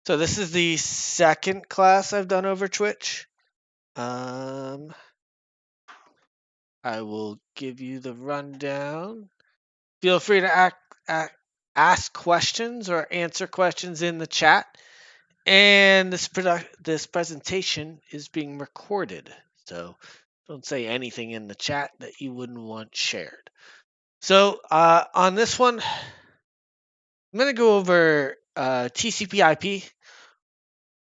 So this is the second class I've done over Twitch. Um, I will give you the rundown. Feel free to ask questions or answer questions in the chat. And this presentation is being recorded, so don't say anything in the chat that you wouldn't want shared. So on this one, I'm going to go over TCP/IP.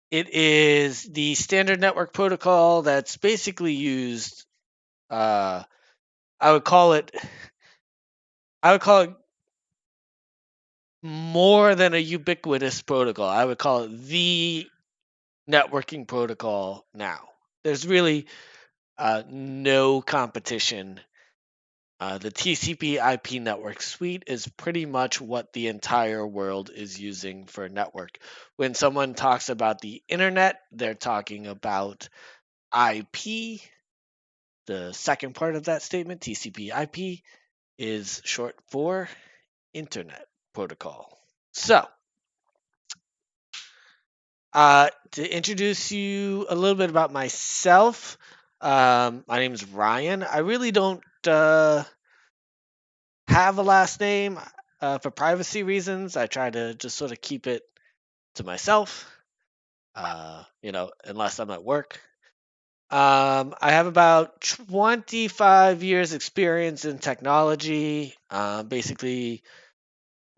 It is the standard network protocol that's basically used. Uh, I would call it. I would call it more than a ubiquitous protocol. I would call it the networking protocol now. There's really no competition. The TCP/IP network suite is pretty much what the entire world is using for network. When someone talks about the internet, they're talking about IP. The second part of that statement, TCP/IP, is short for Internet Protocol. So, to introduce you a little bit about myself, my name is Ryan. I really don't have a last name for privacy reasons. I try to just sort of keep it to myself, unless I'm at work. I have about 25 years experience in technology. Basically,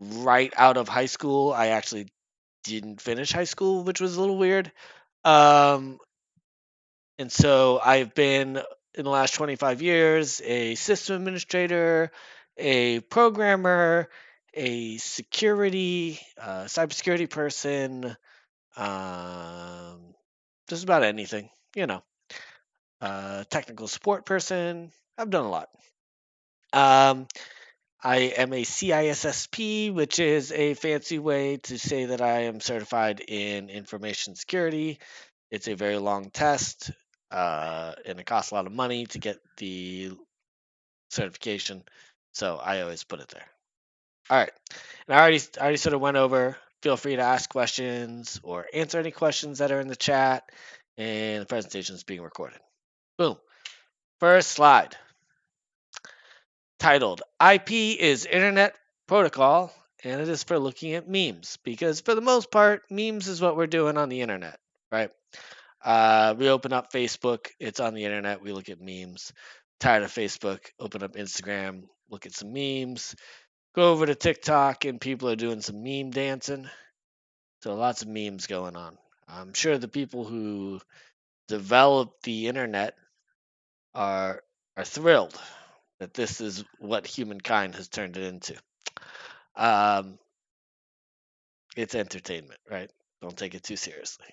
right out of high school, I actually didn't finish high school, which was a little weird. Um, and so I've been in the last 25 years a system administrator, a programmer, a cybersecurity person, um, just about anything, technical support person. I've done a lot. Um, I am a CISSP, which is a fancy way to say that I am certified in information security. It's a very long test, and it costs a lot of money to get the certification. So I always put it there. All right. And I already sort of went over. Feel free to ask questions or answer any questions that are in the chat. And the presentation is being recorded. Boom. First slide, titled IP is Internet Protocol, and it is for looking at memes because for the most part, memes is what we're doing on the internet, right? We open up Facebook, it's on the internet, we look at memes. Tired of Facebook, open up Instagram, look at some memes. Go over to TikTok, and people are doing some meme dancing. So lots of memes going on. I'm sure the people who developed the internet are thrilled that this is what humankind has turned it into. Um, it's entertainment, right? Don't take it too seriously.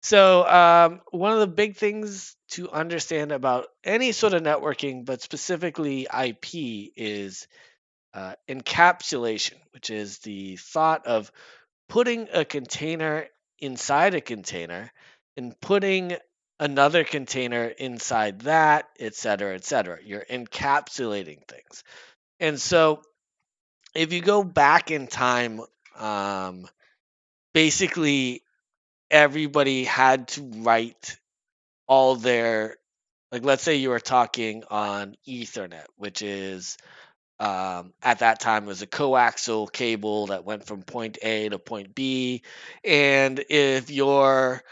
So, one of the big things to understand about any sort of networking, but specifically IP, is encapsulation, which is the thought of putting a container inside a container and putting another container inside that, et cetera, et cetera. You're encapsulating things. And so, if you go back in time, um, basically everybody had to write all their, like, let's say you were talking on Ethernet, which is at that time was a coaxial cable that went from point A to point B. And if your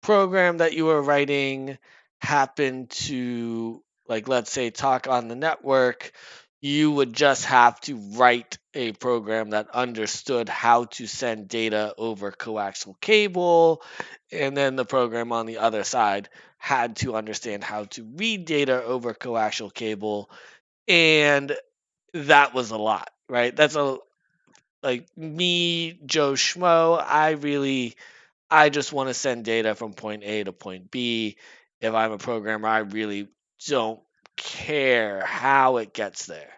program that you were writing happened to, like, let's say, talk on the network, you would just have to write a program that understood how to send data over coaxial cable. And then the program on the other side had to understand how to read data over coaxial cable. And that was a lot, right? That's a, like, me, Joe Schmo. I just want to send data from point A to point B. If I'm a programmer, I really don't care how it gets there.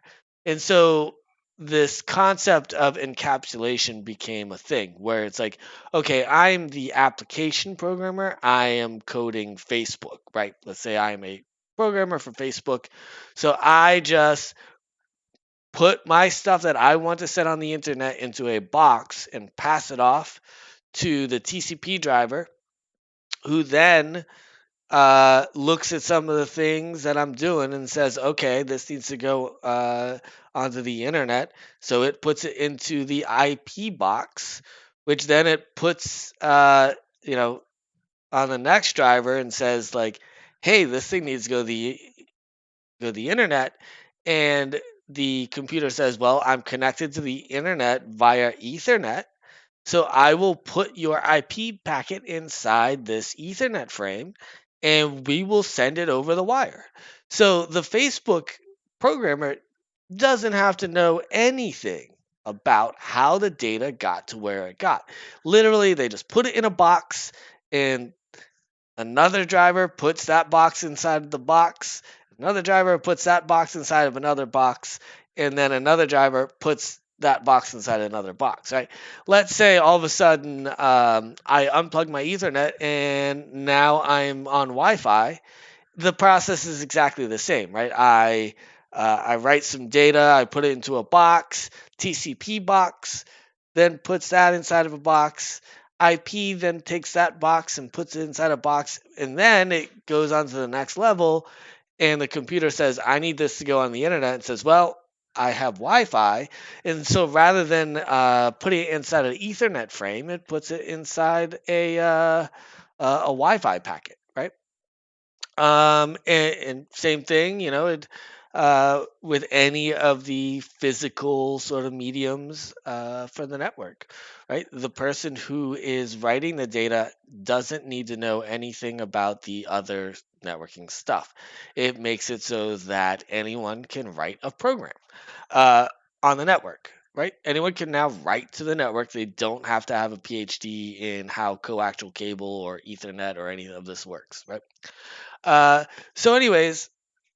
And so this concept of encapsulation became a thing where it's like, okay, I'm the application programmer. I am coding Facebook, right? Let's say I'm a programmer for Facebook. So I just put my stuff that I want to set on the internet into a box and pass it off to the TCP driver, who then looks at some of the things that I'm doing and says, okay, this needs to go onto the internet. So it puts it into the IP box, which then it puts, on the next driver and says like, hey, this thing needs to go to the internet. And the computer says, well, I'm connected to the internet via Ethernet. So I will put your IP packet inside this Ethernet frame and we will send it over the wire. So the Facebook programmer doesn't have to know anything about how the data got to where it got. Literally, they just put it in a box and another driver puts that box inside of the box. Another driver puts that box inside of another box. And then another driver puts that box inside another box, right? Let's say all of a sudden I unplug my Ethernet and now I'm on Wi Fi. The process is exactly the same, right? I write some data, I put it into a box, TCP box, then puts that inside of a box. IP then takes that box and puts it inside a box, and then it goes on to the next level. And the computer says, I need this to go on the internet, and says, well, I have Wi-Fi, and so rather than putting it inside an Ethernet frame, it puts it inside a Wi-Fi packet, right? And same thing, with any of the physical sort of mediums for the network, right? The person who is writing the data doesn't need to know anything about the other networking stuff. It makes it so that anyone can write a program uh, on the network. Right? Anyone can now write to the network. They don't have to have a PhD in how coaxial cable or Ethernet or any of this works, right? So, anyways,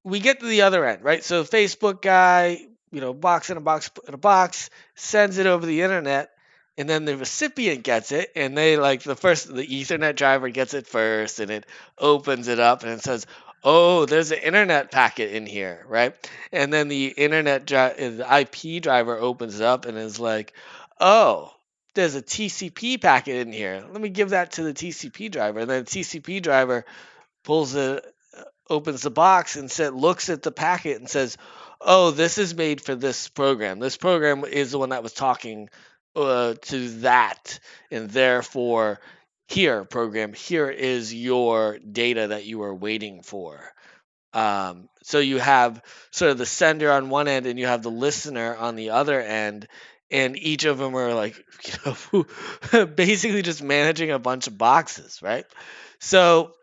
we get to the other end, right? So, Facebook guy, box in a box in a box, sends it over the internet, and then the recipient gets it, and they like the Ethernet driver gets it first, and it opens it up, and it says, "Oh, there's an internet packet in here," right? And then the IP driver opens it up and is like, "Oh." There's a TCP packet in here. Let me give that to the TCP driver. And then the TCP driver pulls it, opens the box and looks at the packet and says, "Oh, this is made for this program. This program is the one that was talking to that, and therefore, here, program, here is your data that you were waiting for." So you have sort of the sender on one end, and you have the listener on the other end, and each of them are like, basically just managing a bunch of boxes, right? So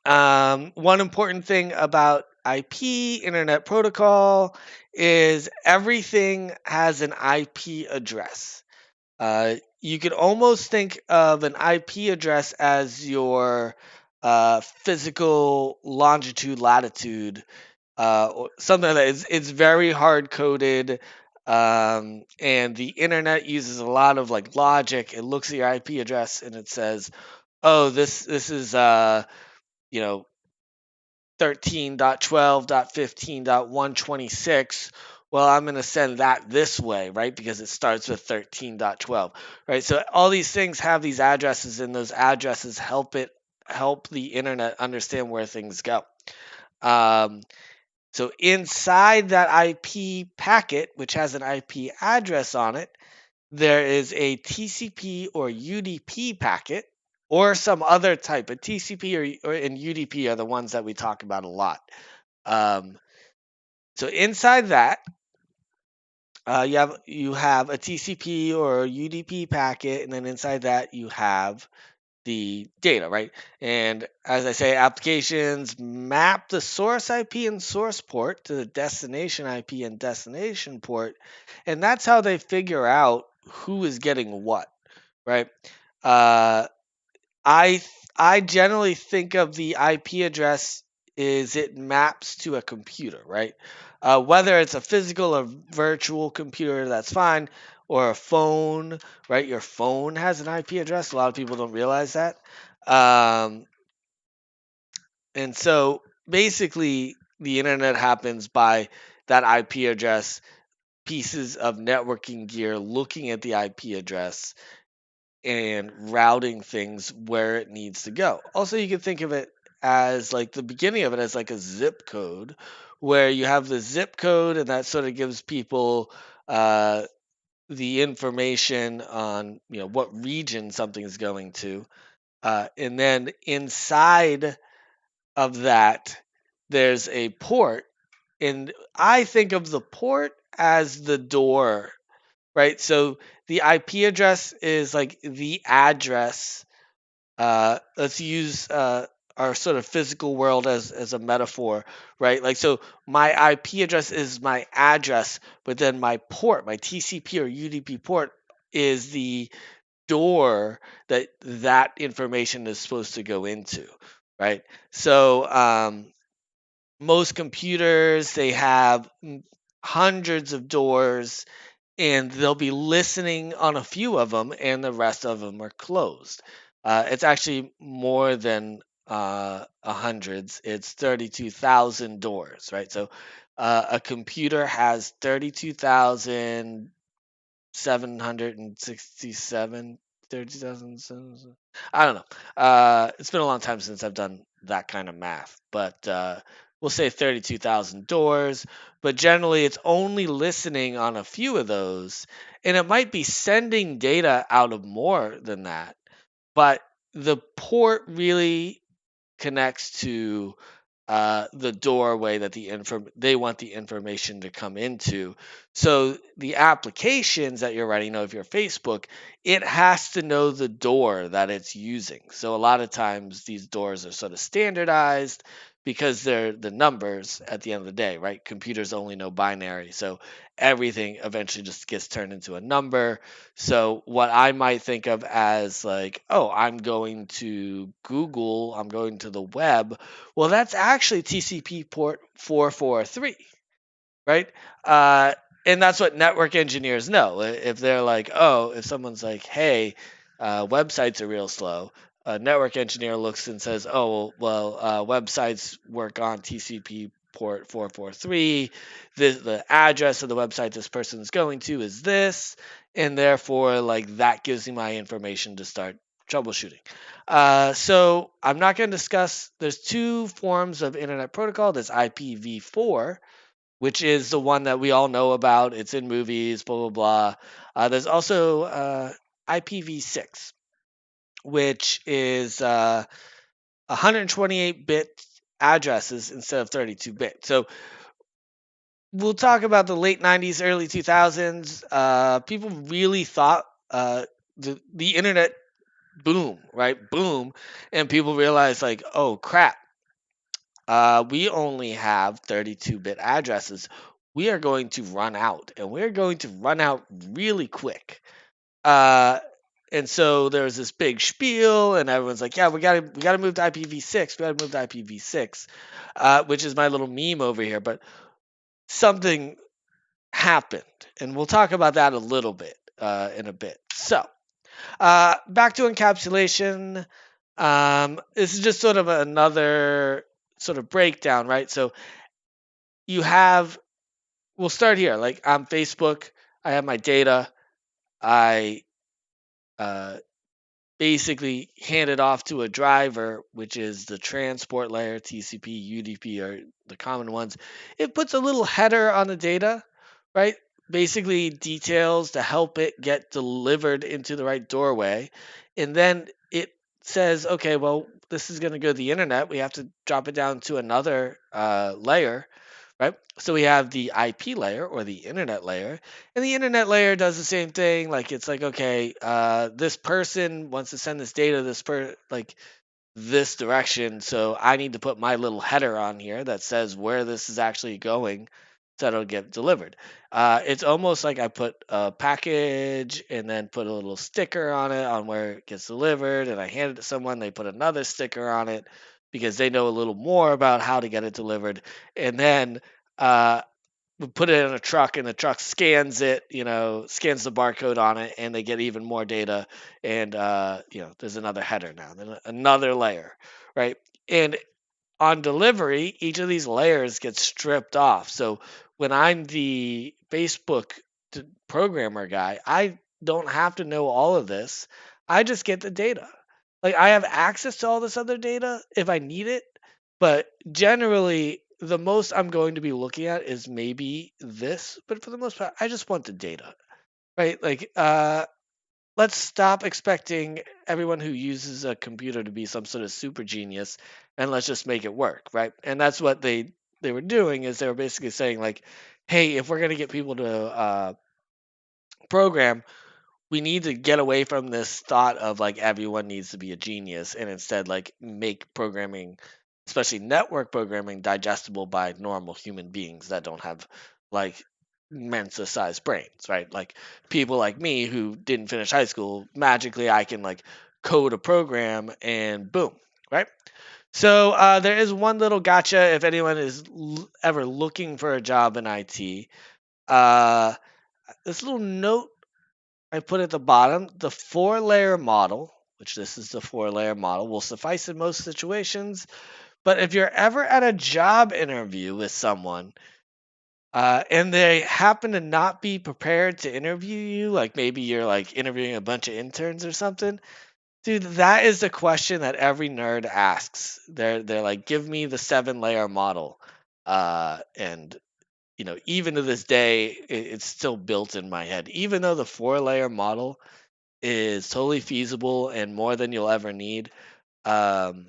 one important thing about IP, Internet Protocol, is everything has an IP address. You could almost think of an IP address as your physical longitude, latitude, or something like that. It's very hard coded. And the internet uses a lot of like logic. It looks at your IP address and it says, "Oh, this is you know 13.12.15.126. Well, I'm going to send that this way, right? Because it starts with 13.12, right? So all these things have these addresses, and those addresses help the internet understand where things go. Um, so inside that IP packet, which has an IP address on it, there is a TCP or UDP packet or some other type. But TCP and UDP are the ones that we talk about a lot. Um, so inside that, you have a TCP or a UDP packet, and then inside that you have the data, right? And as I say, applications map the source IP and source port to the destination IP and destination port, and that's how they figure out who is getting what, right? Uh, I I generally think of the IP address is it maps to a computer, right? Whether it's a physical or virtual computer, that's fine, or a phone, right? Your phone has an IP address. A lot of people don't realize that. Um, and so basically, the internet happens by that IP address, pieces of networking gear looking at the IP address and routing things where it needs to go. Also, you can think of it as like the beginning of it as like a zip code, where you have the zip code, and that sort of gives people uh, the information on what region something is going to, and then inside of that, there's a port, and I think of the port as the door, right? So the IP address is like the address. Let's use our sort of physical world as a metaphor, right? Like, so my IP address is my address, but then my port, my TCP or UDP port, is the door that information is supposed to go into, right? So most computers, they have hundreds of doors, and they'll be listening on a few of them, and the rest of them are closed. It's actually more than hundreds. It's 32,000 doors, right? So a computer has 32,000 767 30,000. I don't know. It's been a long time since I've done that kind of math, but we'll say 32,000 doors. But generally, it's only listening on a few of those, and it might be sending data out of more than that. But the port really connects to the doorway that they want the information to come into. So the applications that you're writing, if you're Facebook, it has to know the door that it's using. So a lot of times these doors are sort of standardized because they're the numbers at the end of the day, right? Computers only know binary. So everything eventually just gets turned into a number. So what I might think of as like, oh, I'm going to Google, I'm going to the web, well, that's actually TCP port 443, right? Uh, and that's what network engineers know. If they're like, oh, if someone's like, hey, websites are real slow, a network engineer looks and says, oh, well, websites work on TCP port 443. The address of the website this person is going to is this, and therefore, like, that gives me my information to start troubleshooting. So I'm not going to discuss. There's two forms of internet protocol. There's IPv4, which is the one that we all know about. It's in movies, blah blah blah. There's also IPv6, which is 128-bit addresses instead of 32-bit. So we'll talk about the late 90s, early 2000s. People really thought the internet boom, right? Boom. And people realized, like, oh crap, we only have 32-bit addresses. We are going to run out, and we're going to run out really quick. Uh, and so there's this big spiel, and everyone's like, "Yeah, we gotta move to IPv6. We gotta move to IPv6," which is my little meme over here. But something happened, and we'll talk about that a little bit in a bit. So back to encapsulation. This is just sort of another sort of breakdown, right? So you have, we'll start here. Like, on Facebook, I have my data. I uh, basically hand it off to a driver, which is the transport layer, TCP, UDP are the common ones. It puts a little header on the data, right? Basically details to help it get delivered into the right doorway. And then it says, okay, well, this is going to go to the internet. We have to drop it down to another layer, right? So we have the IP layer, or the internet layer, and the internet layer does the same thing. Like, it's like, okay, this person wants to send this data this direction, so I need to put my little header on here that says where this is actually going, so it'll get delivered. It's almost like I put a package and then put a little sticker on it on where it gets delivered, and I hand it to someone. They put another sticker on it because they know a little more about how to get it delivered, and then uh, we put it in a truck, and the truck scans it, scans the barcode on it, and they get even more data. And there's another header now, then another layer, right? And on delivery, each of these layers gets stripped off. So when I'm the Facebook programmer guy, I don't have to know all of this. I just get the data. Like I have access to all this other data if I need it, but generally the most I'm going to be looking at is maybe this, but for the most part, I just want the data, right? Like, let's stop expecting everyone who uses a computer to be some sort of super genius, and let's just make it work, right? And that's what they were doing is they were basically saying like, hey, if we're gonna get people to program, we need to get away from this thought of like everyone needs to be a genius and instead like make programming, especially network programming, digestible by normal human beings that don't have like mensa sized brains, right? Like people like me who didn't finish high school, magically I can like code a program and boom, right? So there is one little gotcha if anyone is ever looking for a job in IT. Uh, this little note I put at the bottom, the four-layer model, which this is the four-layer model, will suffice in most situations. But if you're ever at a job interview with someone and they happen to not be prepared to interview you, like maybe you're like interviewing a bunch of interns or something, dude, that is the question that every nerd asks. They're like, give me the seven-layer model, and even to this day, it's still built in my head. Even though the four-layer model is totally feasible and more than you'll ever need. Um,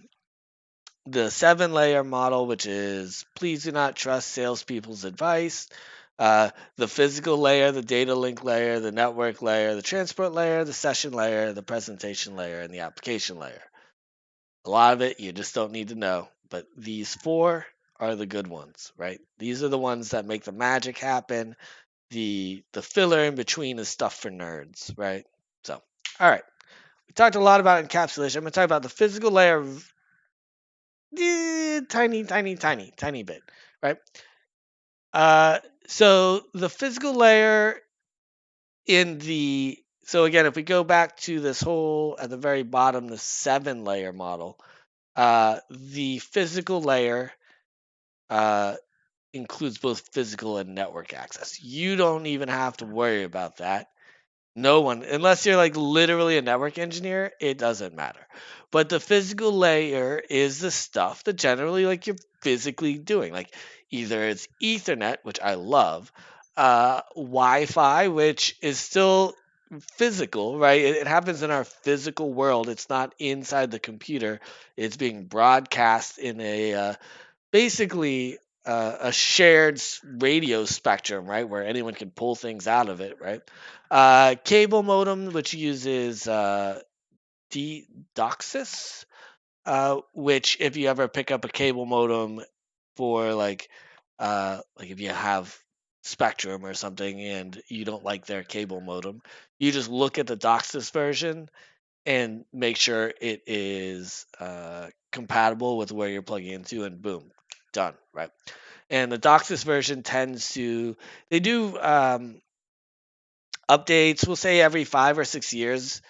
the seven-layer model, which is please do not trust salespeople's advice. The physical layer, the data link layer, the network layer, the transport layer, the session layer, the presentation layer, and the application layer. A lot of it you just don't need to know, but these four are the good ones, right? These are the ones that make the magic happen. The filler in between is stuff for nerds, right? So, all right. We talked a lot about encapsulation. I'm going to talk about the physical layer, tiny, tiny, tiny, tiny bit, right? So the physical layer so again, if we go back to this whole at the very bottom, the seven-layer model, the physical layer uh, includes both physical and network access. You don't even have to worry about that. No one, unless you're like literally a network engineer, it doesn't matter. But the physical layer is the stuff that generally like you're physically doing. Like either it's Ethernet, which I love, Wi-Fi, which is still physical, right? It happens in our physical world. It's not inside the computer. It's being broadcast in a basically a shared radio spectrum, right, where anyone can pull things out of it, right? Cable modem, which uses DOCSIS, which if you ever pick up a cable modem for like if you have Spectrum or something and you don't like their cable modem, you just look at the DOCSIS version and make sure it is compatible with where you're plugging into, and boom, done, right? And the DOCSIS version tends to they do updates. We'll say every 5 or 6 years,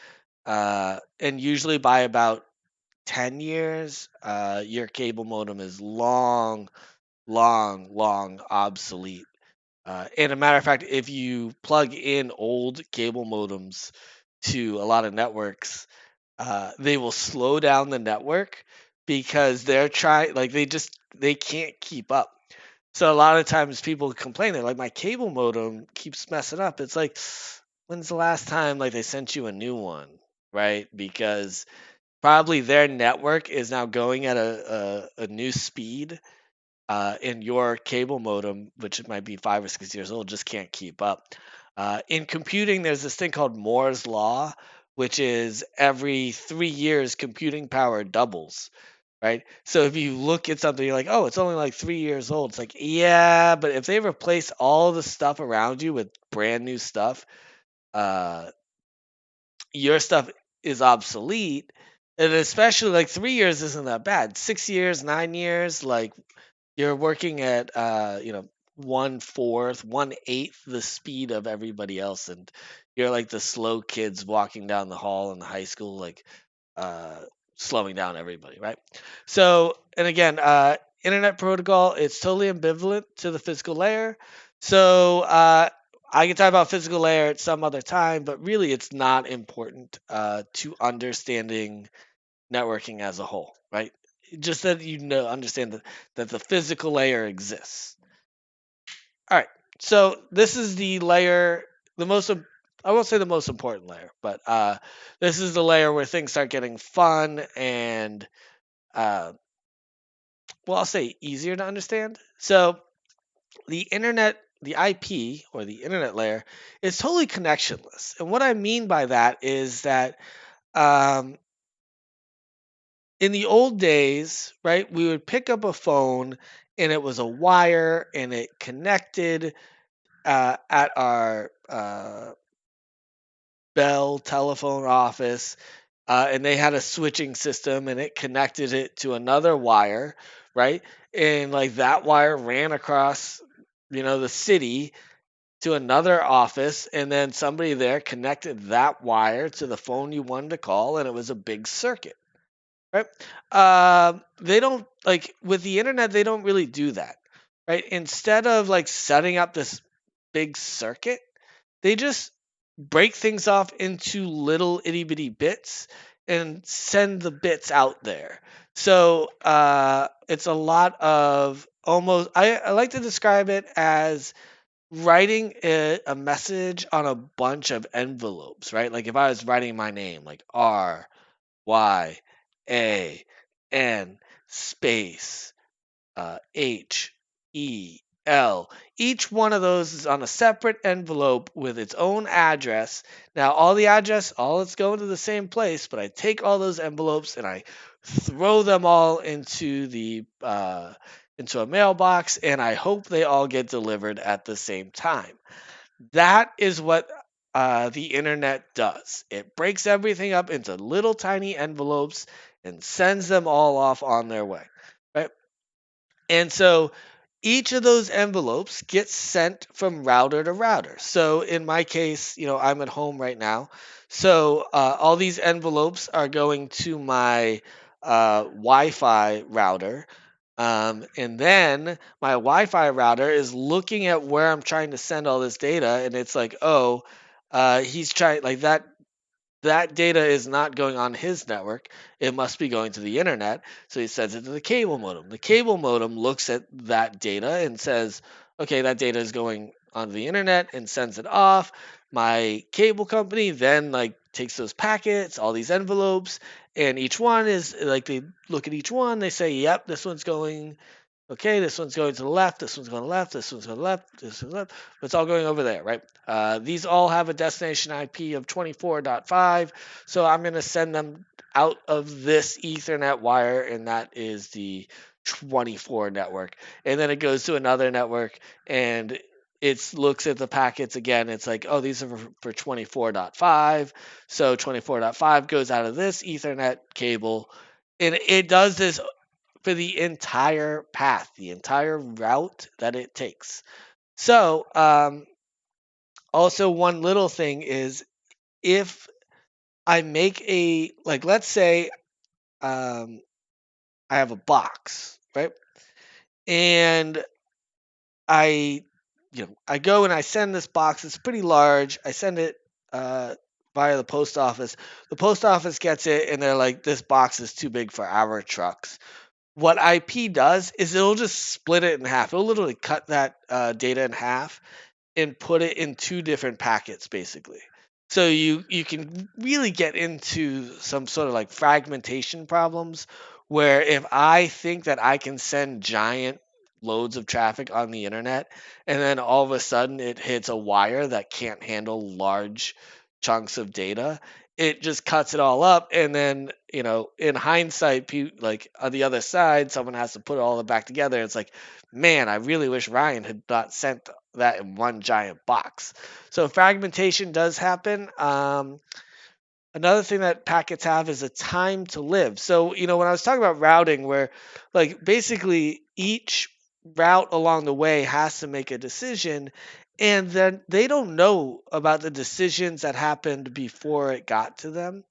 and usually by about 10 years, your cable modem is long, long, long obsolete. And a matter of fact, if you plug in old cable modems to a lot of networks, they will slow down the network because they're trying like they can't keep up. So a lot of times people complain, they're like, my cable modem keeps messing up. It's like, when's the last time like they sent you a new one, right? Because probably their network is now going at a new speed, and your cable modem, which might be 5 or 6 years old, just can't keep up. In computing, there's this thing called Moore's Law, which is every 3 years computing power doubles, right? So if you look at something, you're like, oh, it's only like 3 years old. It's like, yeah, but if they replace all the stuff around you with brand new stuff, uh, your stuff is obsolete. And especially like 3 years isn't that bad. 6 years, 9 years, like you're working at one fourth, one eighth the speed of everybody else, and you're like the slow kids walking down the hall in the high school, like uh, slowing down everybody, right? So, and again, Internet protocol, it's totally ambivalent to the physical layer. So, I can talk about physical layer at some other time, but really it's not important to understanding networking as a whole, right? Just that you know, understand that the physical layer exists. All right. So this is the layer, the most, I won't say the most important layer, but this is the layer where things start getting fun and, uh, well, I'll say easier to understand. So the internet, the IP or the internet layer is totally connectionless. And what I mean by that is that um, in the old days, right, we would pick up a phone and it was a wire and it connected at our Bell telephone office, and they had a switching system and it connected it to another wire, right? And like that wire ran across, the city to another office, and then somebody there connected that wire to the phone you wanted to call, and it was a big circuit, right? They don't like with the internet, they don't really do that, right? Instead of like setting up this big circuit, they just break things off into little itty bitty bits and send the bits out there. So it's a lot of almost, I like to describe it as writing a message on a bunch of envelopes, right? Like if I was writing my name, like RYAN space HEL. Each one of those is on a separate envelope with its own address. Now, all it's going to the same place, but I take all those envelopes and I throw them all into a mailbox, and I hope they all get delivered at the same time. That is what the internet does. It breaks everything up into little tiny envelopes and sends them all off on their way. Right? And so each of those envelopes gets sent from router to router. So in my case, I'm at home right now. So all these envelopes are going to my Wi-Fi router. And then my Wi-Fi router is looking at where I'm trying to send all this data, and it's like, oh, he's trying like that data is not going on his network. It must be going to the internet. So he sends it to the cable modem. The cable modem looks at that data and says, okay, that data is going onto the internet and sends it off. My cable company then like takes those packets, all these envelopes, and each one is like they look at each one, they say, yep, this one's going. Okay, this one's going to the left, this one's going to the left, this one's going to the left, this one's left. It's all going over there, right? These all have a destination IP of 24.5, so I'm going to send them out of this Ethernet wire, and that is the 24 network. And then it goes to another network, and it looks at the packets again. It's like, oh, these are for 24.5, so 24.5 goes out of this Ethernet cable, and it does this for the entire path, the entire route that it takes. So, also one little thing is if I make like, let's say, I have a box, right? And I, I go and I send this box. It's pretty large. I send it via the post office. The post office gets it, and they're like, "This box is too big for our trucks." What IP does is it'll just split it in half. It'll literally cut that data in half and put it in two different packets, basically. So you can really get into some sort of like fragmentation problems where if I think that I can send giant loads of traffic on the internet and then all of a sudden it hits a wire that can't handle large chunks of data, it just cuts it all up, and then in hindsight, like on the other side someone has to put all of it back together. It's like, man, I really wish Ryan had not sent that in one giant box. So fragmentation does happen. Another thing that packets have is a time to live. So, when I was talking about routing, where like basically each route along the way has to make a decision, and then they don't know about the decisions that happened before it got to them.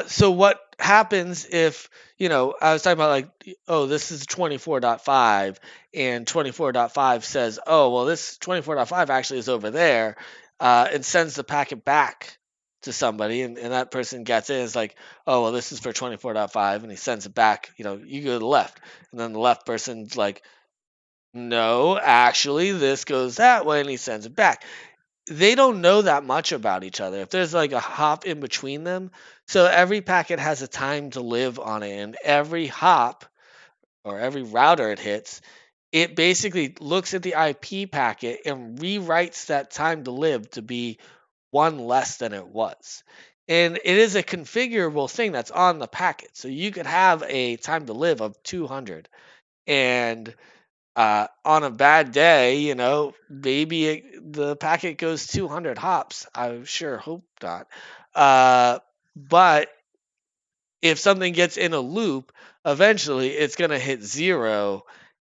So what happens if, I was talking about like, oh, this is 24.5 and 24.5 says, oh, well, this 24.5 actually is over there, and sends the packet back to somebody, and that person gets it. It's like, oh, well, this is for 24.5, and he sends it back. You go to the left, and then the left person's like, no, actually, this goes that way, and he sends it back. They don't know that much about each other. If there's like a hop in between them, so every packet has a time to live on it, and every hop or every router it hits, it basically looks at the IP packet and rewrites that time to live to be one less than it was. And it is a configurable thing that's on the packet. So you could have a time to live of 200, and on a bad day, maybe the packet goes 200 hops. I sure hope not. But if something gets in a loop, eventually it's going to hit zero,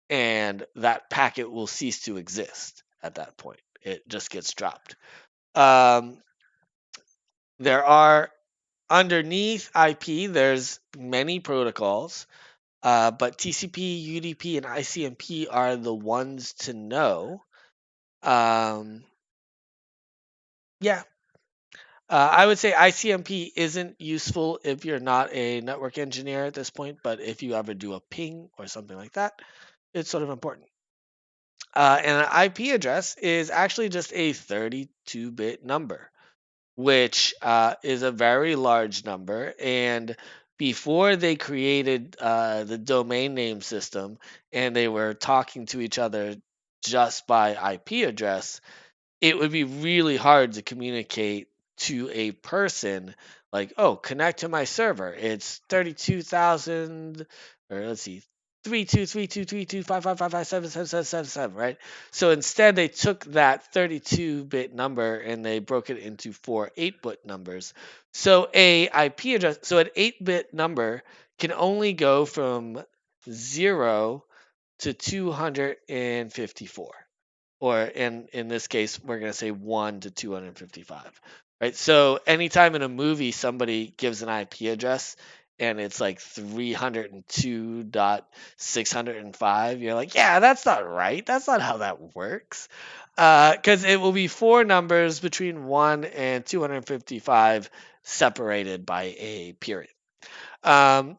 and that packet will cease to exist at that point. It just gets dropped. Um, there are underneath IP, there's many protocols, but TCP, UDP, and ICMP are the ones to know. Um, yeah, I would say ICMP isn't useful if you're not a network engineer at this point, but if you ever do a ping or something like that, it's sort of important. And an IP address is actually just a 32-bit number, which is a very large number. And before they created the domain name system and they were talking to each other just by IP address, it would be really hard to communicate to a person like, oh, connect to my server. It's 32,000, or let's see, 32323255557777, right? So instead, they took that 32-bit number and they broke it into four 8-bit numbers. So an 8-bit number can only go from 0 to 254, or in this case we're going to say 1 to 255, right? So anytime in a movie somebody gives an IP address and it's like 302.605, you're like, yeah, that's not right, that's not how that works, because it will be four numbers between 1 and 255 separated by a period. Um,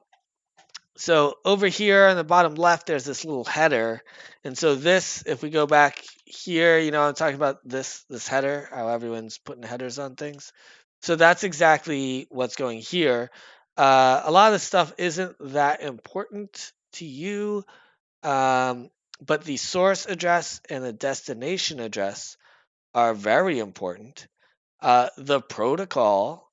so over here on the bottom left, there's this little header. And so this, if we go back here, I'm talking about this header, how everyone's putting headers on things. So that's exactly what's going here. A lot of the stuff isn't that important to you, but the source address and the destination address are very important. The protocol,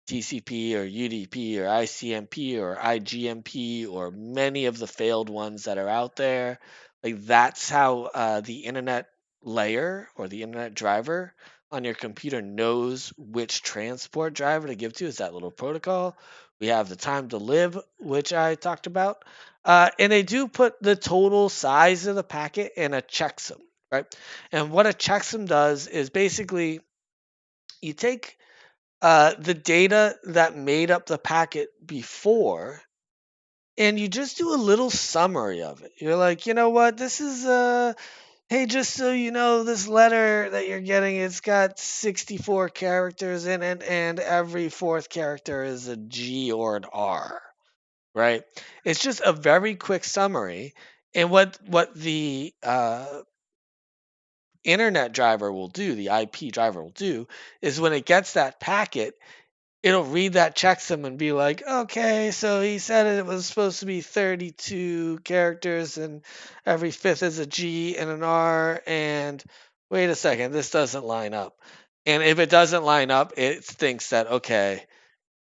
TCP or UDP or ICMP or IGMP or many of the failed ones that are out there. Like that's how the internet layer or the internet driver on your computer knows which transport driver to give to, is that little protocol. We have the time to live, which I talked about. And they do put the total size of the packet in a checksum, right? And what a checksum does is basically you take the data that made up the packet before, and you just do a little summary of it. You're like, you know what, this is hey, just so you know, this letter that you're getting, it's got 64 characters in it, and every fourth character is a G or an R, right? It's just a very quick summary. And what the internet driver will do, the IP driver will do, is when it gets that packet, it'll read that checksum and be like, okay, so he said it was supposed to be 32 characters and every fifth is a G and an R. And wait a second, this doesn't line up. And if it doesn't line up, it thinks that, okay,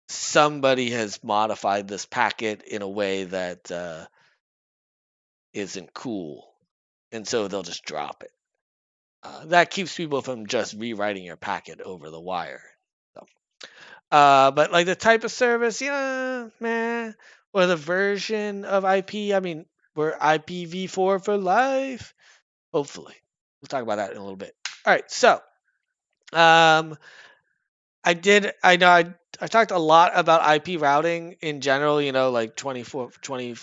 somebody has modified this packet in a way that isn't cool. And so they'll just drop it. That keeps people from just rewriting your packet over the wire. So. But like the type of service, yeah, meh. Or the version of IP. I mean, we're IPv4 for life. Hopefully, we'll talk about that in a little bit. All right. So, um, I know I talked a lot about IP routing in general, like 24, 20.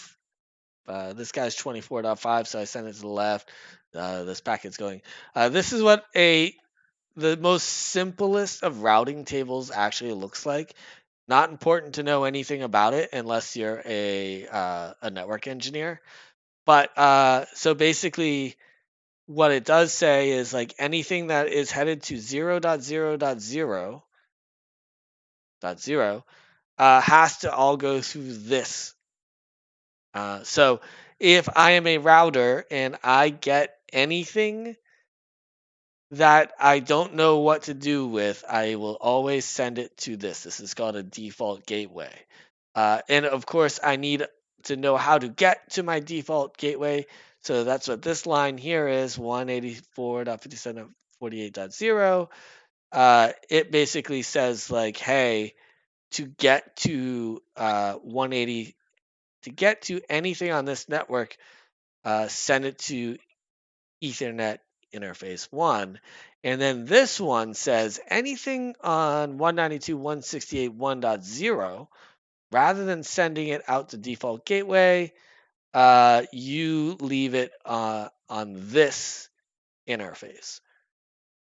This guy's 24.5, so I sent it to the left. This packet's going. This is what the most simplest of routing tables actually looks like. Not important to know anything about it unless you're a network engineer. But so basically, what it does say is like anything that is headed to 0.0.0.0 has to all go through this. So if I am a router and I get anything that I don't know what to do with, I will always send it to this. This is called a default gateway. And of course, I need to know how to get to my default gateway. So that's what this line here is 184.57.48.0. It basically says, like, hey, to get to 180, to get to anything on this network, send it to Ethernet interface 1. And then this one says anything on 192.168.1.0, rather than sending it out to default gateway, you leave it on this interface.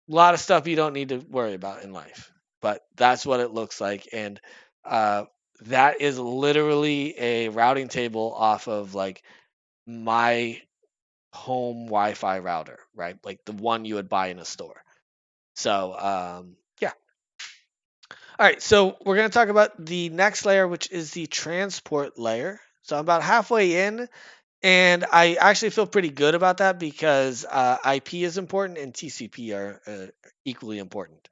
A lot of stuff you don't need to worry about in life, but that's what it looks like. And uh, that is literally a routing table off of like my home Wi-Fi router, right? Like the one you would buy in a store. So, yeah. All right. So we're going to talk about the next layer, which is the transport layer. So I'm about halfway in, and I actually feel pretty good about that because IP is important and TCP are equally important.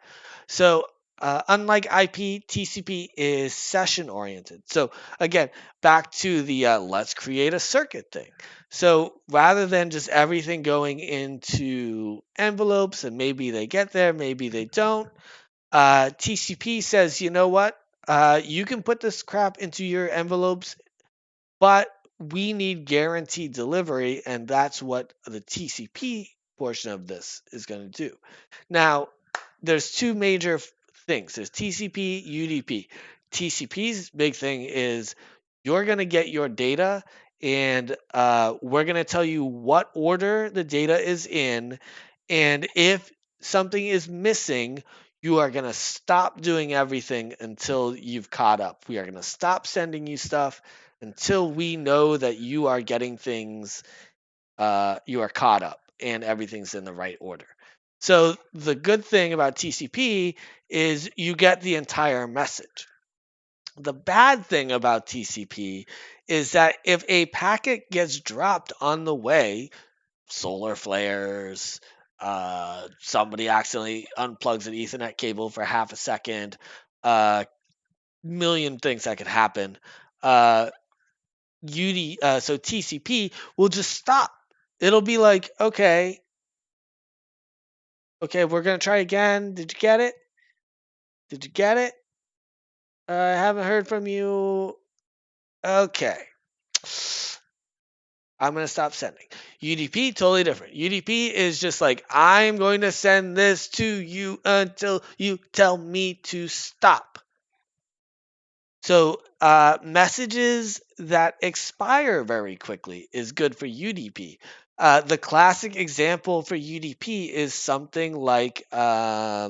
So, unlike IP, TCP is session oriented. So, again, back to the let's create a circuit thing. So, rather than just everything going into envelopes and maybe they get there, maybe they don't, TCP says, you know what? You can put this crap into your envelopes, but we need guaranteed delivery, and that's what the TCP portion of this is going to do. Now, there's two major things. There's TCP, UDP. TCP's big thing is you're going to get your data, and we're going to tell you what order the data is in. And if something is missing, you are going to stop doing everything until you've caught up. We are going to stop sending you stuff until we know that you are getting things, you are caught up and everything's in the right order. So the good thing about TCP is you get the entire message. The bad thing about TCP is that if a packet gets dropped on the way, solar flares, somebody accidentally unplugs an Ethernet cable for half a second, million things that could happen. So TCP will just stop. It'll be like, okay, we're gonna try again. Did you get it? Did you get it? I haven't heard from you. Okay. I'm going to stop sending. UDP, totally different. UDP is just like, I'm going to send this to you until you tell me to stop. So, messages that expire very quickly is good for UDP. The classic example for UDP is something like uh,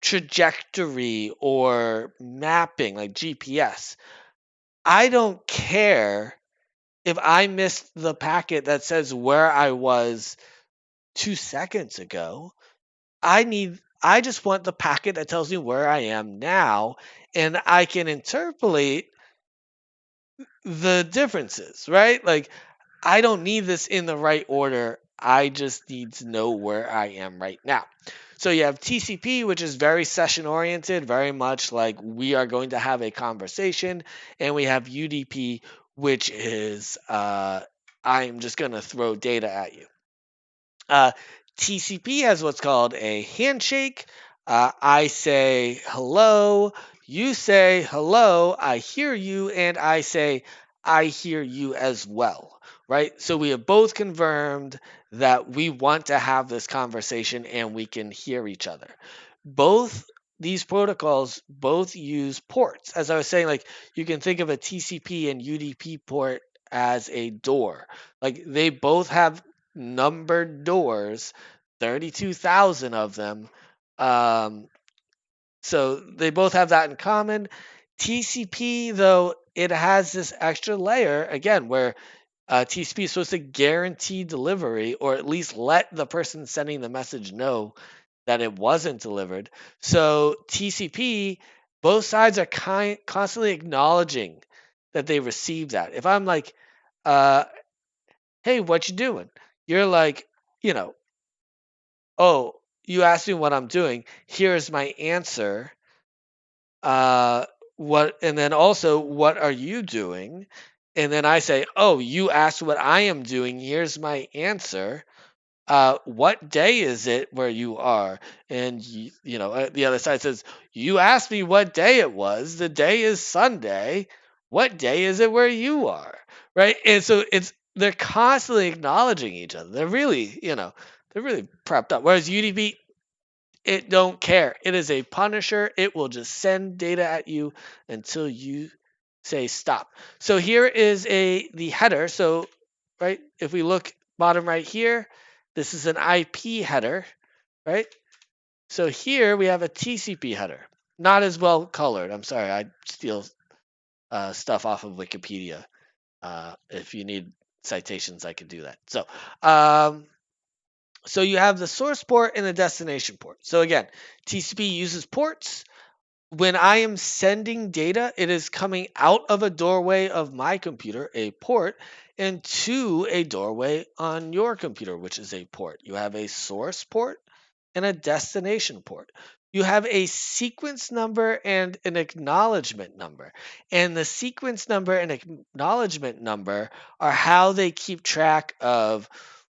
trajectory or mapping, like GPS. I don't care if I missed the packet that says where I was 2 seconds ago. I just want the packet that tells me where I am now, and I can interpolate the differences, right? Like, I don't need this in the right order. I just need to know where I am right now. So you have TCP, which is very session oriented, very much like we are going to have a conversation. And we have UDP, which is I'm just going to throw data at you. Uh, TCP has what's called a handshake. I say hello, you say hello, I hear you, and I say I hear you as well, right? So we have both confirmed that we want to have this conversation and we can hear each other. both these protocols both use ports. As I was saying, like you can think of a TCP and UDP port as a door. Like they both have numbered doors, 32,000 of them. Um, so they both have that in common. TCP, though, it has this extra layer again where TCP is supposed to guarantee delivery or at least let the person sending the message know that it wasn't delivered. So TCP, both sides are constantly acknowledging that they received that. If I'm like, uh, "Hey, what you doing?" You're like, you know, "Oh, you asked me what I'm doing. Here's my answer. Uh, what?" And then also, "What are you doing?" And then I say, "Oh, you asked what I am doing. Here's my answer. What day is it where you are?" And the other side says, "You asked me what day it was. The day is Sunday. What day is it where you are?" Right? And so they're constantly acknowledging each other. They're really prepped up. Whereas UDP, it don't care. It is a punisher. It will just send data at you until you say stop. So here is the header. So right, if we look bottom right here, this is an IP header, right? So here we have a TCP header. Not as well colored. I'm sorry, I steal stuff off of Wikipedia. If you need citations, I can do that. Um, so you have the source port and the destination port. So again, TCP uses ports. When I am sending data, it is coming out of a doorway of my computer, a port, and to a doorway on your computer, which is a port. You have a source port and a destination port. You have a sequence number and an acknowledgement number. And the sequence number and acknowledgement number are how they keep track of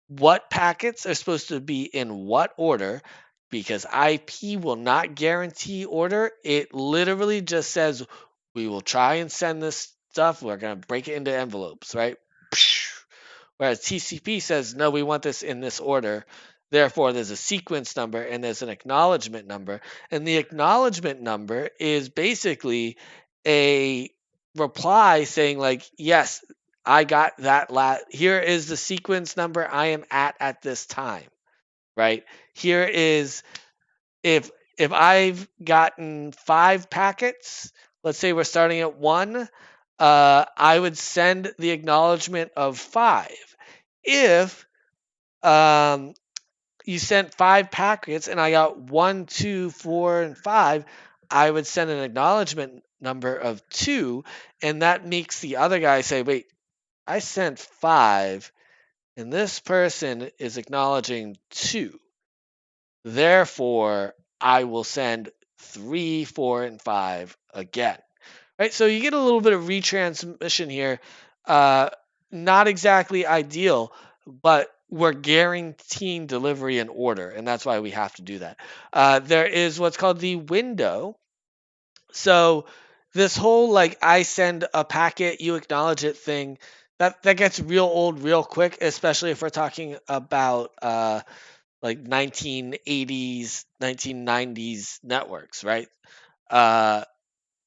what packets are supposed to be in what order, because IP will not guarantee order. It literally just says, we will try and send this stuff. We're going to break it into envelopes, right? Whereas TCP says, no, we want this in this order. Therefore, there's a sequence number and there's an acknowledgement number. And the acknowledgement number is basically a reply saying, like, yes, I got that. Here is the sequence number I am at this time, right? Here is if I've gotten 5 packets, let's say we're starting at 1, I would send the acknowledgement of 5. If you sent 5 packets and I got 1, 2, 4, and 5, I would send an acknowledgement number of 2, and that makes the other guy say, wait, I sent 5, and this person is acknowledging 2. Therefore, I will send 3, 4, and 5 again. Right? So you get a little bit of retransmission here. Uh, Not exactly ideal, but we're guaranteeing delivery in order, and that's why we have to do that. There is what's called the window. So this whole like I send a packet, you acknowledge it thing, that gets real old real quick, especially if we're talking about like 1980s, 1990s networks, right? Uh,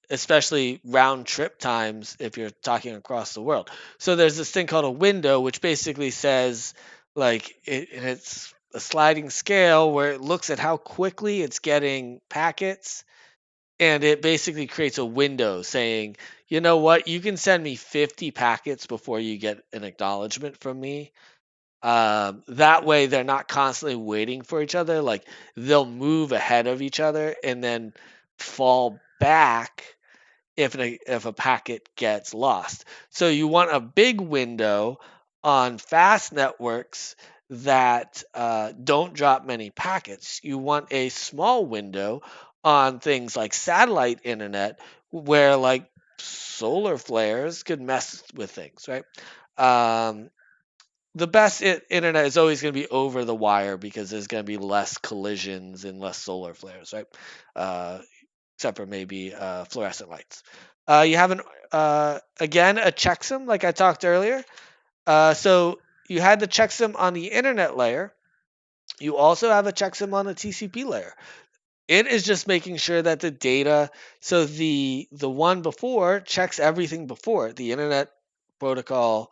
Especially round trip times if you're talking across the world. So there's this thing called a window, which basically says, like, and it's a sliding scale where it looks at how quickly it's getting packets, and it basically creates a window saying, you know what, you can send me 50 packets before you get an acknowledgement from me. That way, they're not constantly waiting for each other. Like they'll move ahead of each other and then fall back if a packet gets lost. So you want a big window on fast networks that don't drop many packets. You want a small window on things like satellite internet where like solar flares could mess with things, right? Um, the best internet is always going to be over the wire because there's going to be less collisions and less solar flares, right? Uh, Except for maybe fluorescent lights. You have again a checksum, like I talked earlier. So you had the checksum on the internet layer. You also have a checksum on the TCP layer. It is just making sure that the data, so the one before checks everything before it. The internet protocol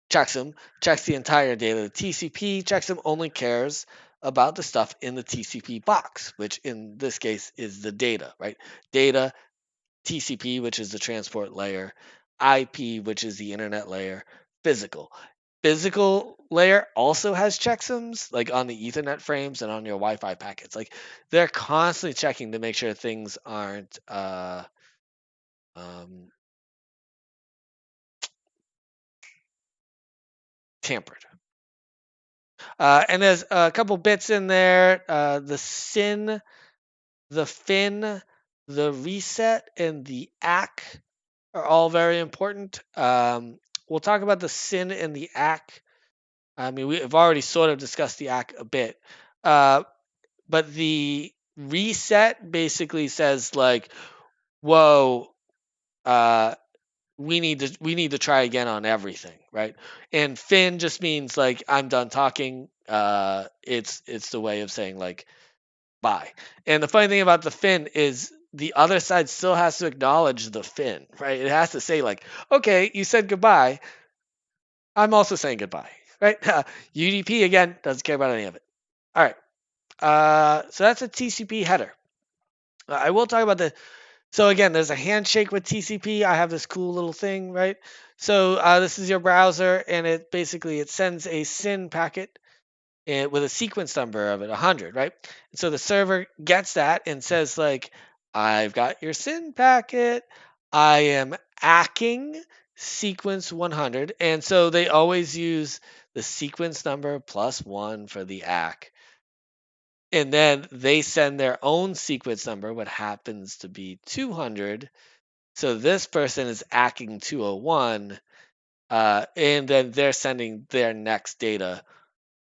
checks them, checks the entire data. The TCP checks them, only cares about the stuff in the TCP box, which in this case is the data, right? Data, TCP, which is the transport layer, IP, which is the internet layer, physical. Physical layer also has checksums, like on the Ethernet frames and on your Wi-Fi packets. Like they're constantly checking to make sure things aren't um, tampered. And there's a couple bits in there. The SYN, the FIN, the reset, and the ACK are all very important. We'll talk about the SYN and the ACK. I mean, we've already sort of discussed the ACK a bit. Uh, but the reset basically says like, whoa, uh, we need to try again on everything, right? And fin just means like I'm done talking. It's the way of saying like bye. And the funny thing about the fin is the other side still has to acknowledge the fin, right? It has to say like, okay, you said goodbye. I'm also saying goodbye, right? UDP again doesn't care about any of it. All right. So that's a TCP header. I will talk about the. So again, there's a handshake with TCP. I have this cool little thing, right? So this is your browser, and it sends a SYN packet with a sequence number of it, 100, right? And so the server gets that and says like, I've got your SYN packet. I am acking sequence 100, and so they always use the sequence number plus one for the ACK. And then they send their own sequence number, what happens to be 200. So this person is acking 201, and then they're sending their next data,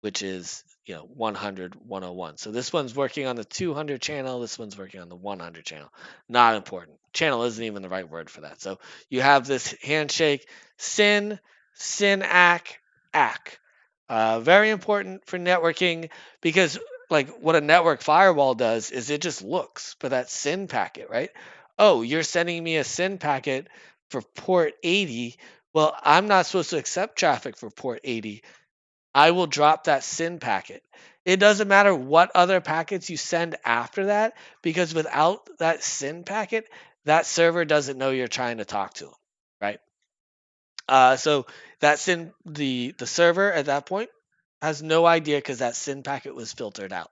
which is 100, 101. So this one's working on the 200 channel. This one's working on the 100 channel. Not important. Channel isn't even the right word for that. So you have this handshake, SYN, SYN ACK, ACK. Very important for networking because like what a network firewall does is it just looks for that SYN packet, right? Oh, you're sending me a SYN packet for port 80. Well, I'm not supposed to accept traffic for port 80. I will drop that SYN packet. It doesn't matter what other packets you send after that because without that SYN packet, that server doesn't know you're trying to talk to them, right? So that SYN the server at that point has no idea because that SYN packet was filtered out.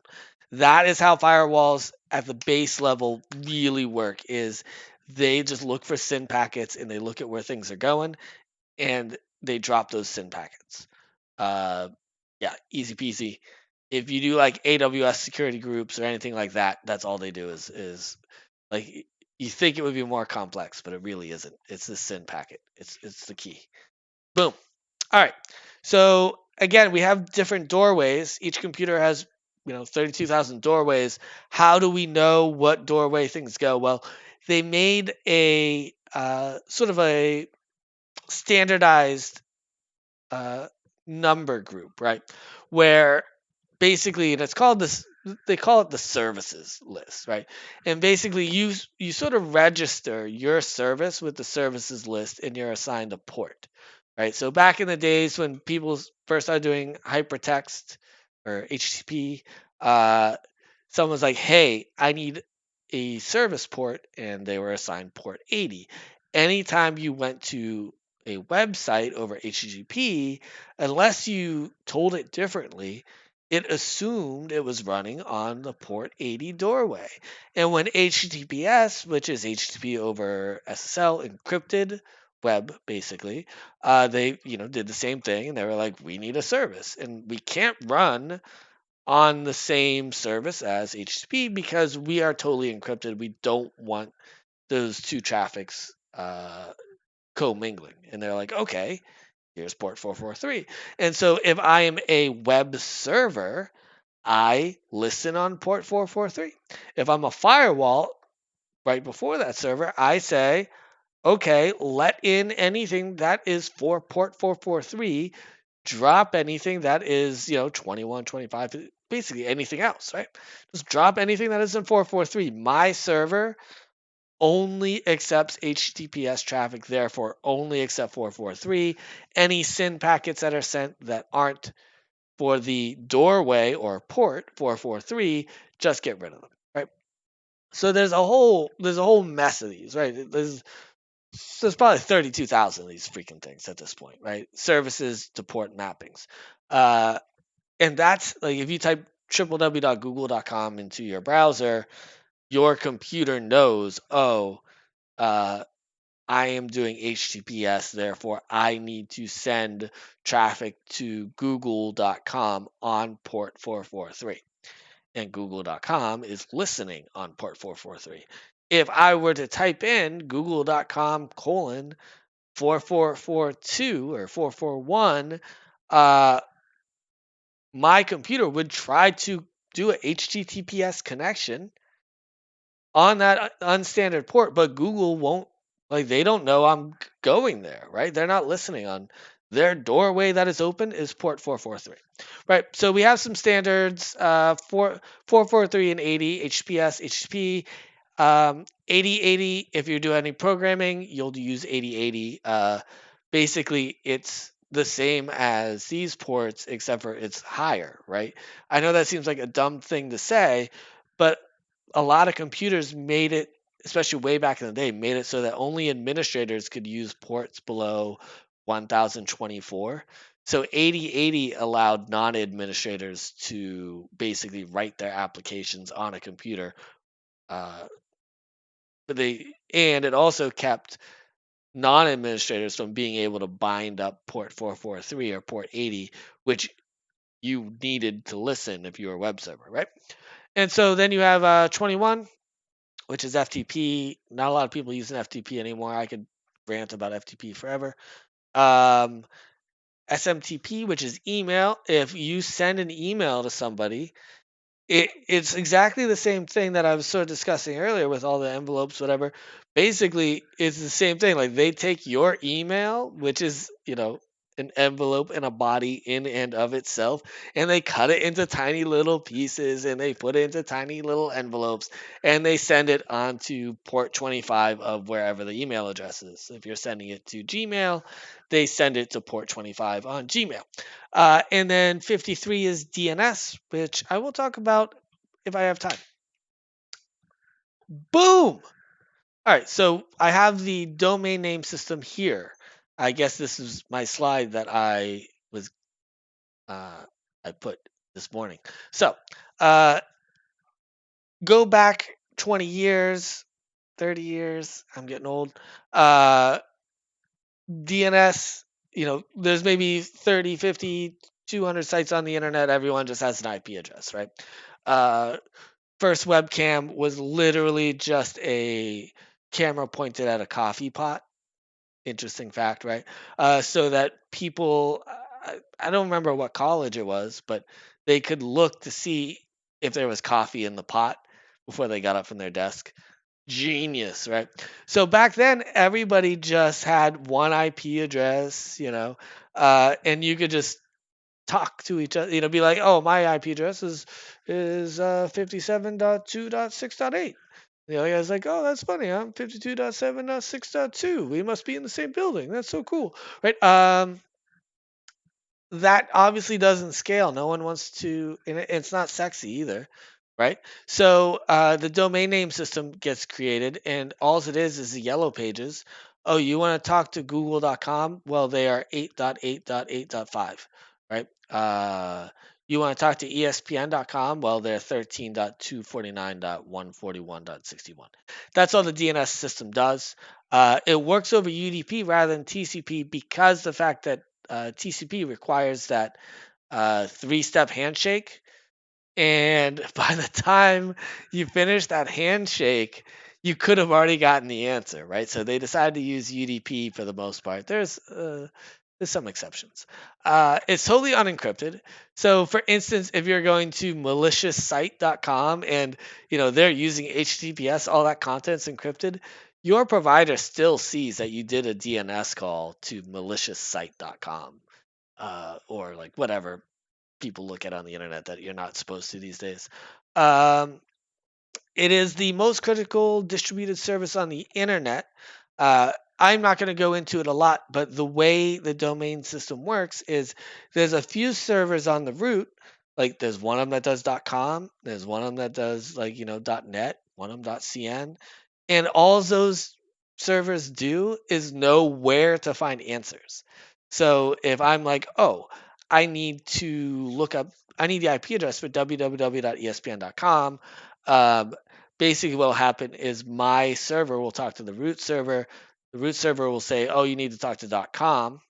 That is how firewalls at the base level really work. Is they just look for SYN packets and they look at where things are going and they drop those SYN packets. Uh, yeah, easy peasy. If you do like AWS security groups or anything like that, that's all they do is like you think it would be more complex, but it really isn't. It's the SYN packet. It's the key. Boom. All right. So again, we have different doorways. Each computer has 32,000 doorways. How do we know what doorway things go? Well, they made a sort of a standardized uh, number group, right? Where basically, and it's called this. They call it the services list, right? And basically, you sort of register your service with the services list, and you're assigned a port, right? So back in the days when people first started doing hypertext or HTTP, someone's like, "Hey, I need a service port," and they were assigned port 80. Anytime you went to a website over HTTP, unless you told it differently, it assumed it was running on the port 80 doorway. And when HTTPS, which is HTTP over SSL, encrypted web basically, they did the same thing, and they were like, we need a service, and we can't run on the same service as HTTP because we are totally encrypted. We don't want those two traffics commingling. And they're like, okay, here's port 443. And so if I am a web server, I listen on port 443. If I'm a firewall, right before that server, I say, okay, let in anything that is for port 443, drop anything that is, 21, 25. basically anything else, right? Just drop anything that isn't 443. My server only accepts HTTPS traffic, therefore only accept 443. Any SYN packets that are sent that aren't for the doorway or port 443, just get rid of them, right? So there's a whole mess of these, right? There's probably 32,000 of these freaking things at this point, right? Services to port mappings. Uh, and that's like if you type www.google.com into your browser, your computer knows, oh, uh, I am doing HTTPS, therefore I need to send traffic to google.com on port 443. And google.com is listening on port 443. If I were to type in google.com colon 4442 or 441, my computer would try to do a HTTPS connection on that unstandard port, but Google won't, like, they don't know I'm going there, right? They're not listening on their doorway that is open is port 443, right? So we have some standards, 443 and 80, HPS, HTTP, 8080, if you're doing any programming, you'll use 8080. Basically, it's the same as these ports, except for it's higher, right? I know that seems like a dumb thing to say, but a lot of computers made it, especially way back in the day, made it so that only administrators could use ports below 1024. So 8080 allowed non-administrators to basically write their applications on a computer. Uh, and it also kept non-administrators from being able to bind up port 443 or port 80, which you needed to listen if you were a web server, right? And so then you have 21, which is FTP. Not a lot of people using FTP anymore. I could rant about FTP forever. Um, SMTP, which is email. If you send an email to somebody, it's exactly the same thing that I was sort of discussing earlier with all the envelopes, whatever. Basically, it's the same thing. Like they take your email, which is, an envelope and a body in and of itself, and they cut it into tiny little pieces and they put it into tiny little envelopes and they send it onto port 25 of wherever the email address is. If you're sending it to Gmail, they send it to port 25 on Gmail. And then 53 is DNS, which I will talk about if I have time. Boom! All right, so I have the domain name system here. I guess this is my slide that uh, I put this morning. So uh, go back 20 years, 30 years. I'm getting old. DNS, there's maybe 30, 50, 200 sites on the internet. Everyone just has an IP address, right? Uh, First webcam was literally just a camera pointed at a coffee pot. Interesting fact, right? So that people, I don't remember what college it was, but they could look to see if there was coffee in the pot before they got up from their desk. Genius, right? So back then, everybody just had one IP address, and you could just talk to each other, be like, oh, my IP address is 57.2.6.8. The other guy's like, oh, that's funny. I'm 52.7.6.2. We must be in the same building. That's so cool, right? That obviously doesn't scale. No one wants to, and it's not sexy either, right? So the domain name system gets created, and all it is the yellow pages. Oh, you want to talk to google.com? Well, they are 8.8.8.5, right? You want to talk to espn.com? Well, they're 13.249.141.61. That's all the DNS system does. It works over UDP rather than TCP because the fact that TCP requires that three-step handshake. And by the time you finish that handshake, you could have already gotten the answer, right? So they decided to use UDP for the most part. There's some exceptions. It's totally unencrypted. So, for instance, if you're going to maliciousite.com and they're using HTTPS, all that content's encrypted, your provider still sees that you did a DNS call to maliciousite.com or like whatever people look at on the internet that you're not supposed to these days. Um, it is the most critical distributed service on the internet. I'm not going to go into it a lot, but the way the domain system works is there's a few servers on the root. Like there's one of them that does .com, there's one of them that does like .net, one of them .cn, and all those servers do is know where to find answers. So if I'm like, oh, I need to look up, I need the IP address for www.espn.com. Um, Basically, what will happen is my server will talk to the root server. The root server will say, oh, you need to talk to .com.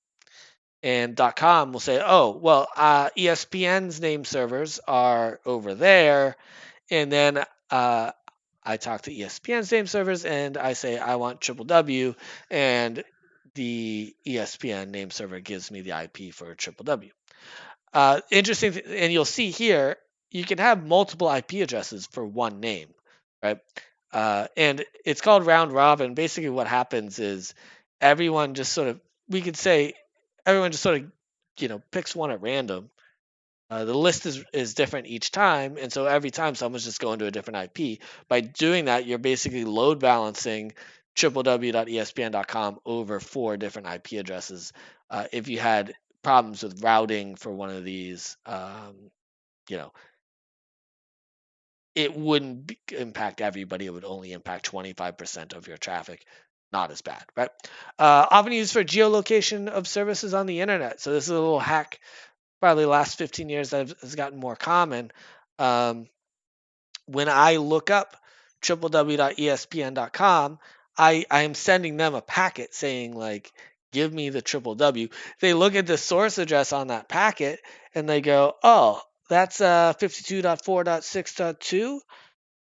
And .com will say, oh, well, ESPN's name servers are over there. And then I talk to ESPN's name servers and I say I want triple W, and the ESPN name server gives me the IP for triple W. Interesting, and you'll see here you can have multiple IP addresses for one name, right? And it's called round robin. Basically, what happens is everyone just sort of, we could say, everyone just sort of, picks one at random. The list is different each time, and so every time someone's just going to a different IP. By doing that, you're basically load balancing www.espn.com over 4 different IP addresses. If you had problems with routing for one of these, you know, it wouldn't impact everybody. It would only impact 25% of your traffic. Not as bad, right? Often used for geolocation of services on the internet. So this is a little hack, probably the last 15 years that has gotten more common. Um, when I look up www.espn.com, I am sending them a packet saying like, give me the triple W. They look at the source address on that packet and they go, oh, that's 52.4.6.2.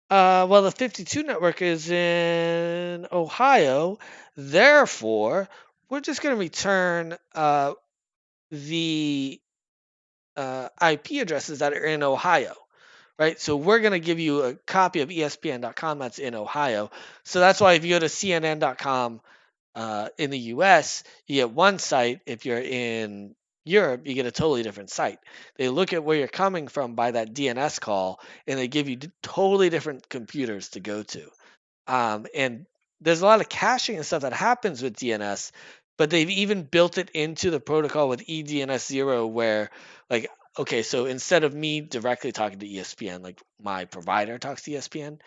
Well, the 52 network is in Ohio. Therefore, we're just going to return the IP addresses that are in Ohio, right? So we're going to give you a copy of ESPN.com that's in Ohio. So that's why if you go to CNN.com in the US, you get one site. If you're in Europe, you get a totally different site. They look at where you're coming from by that DNS call, and they give you totally different computers to go to. And there's a lot of caching and stuff that happens with DNS, but they've even built it into the protocol with eDNS0 where, like, okay, so instead of me directly talking to ESPN, like my provider talks to ESPN,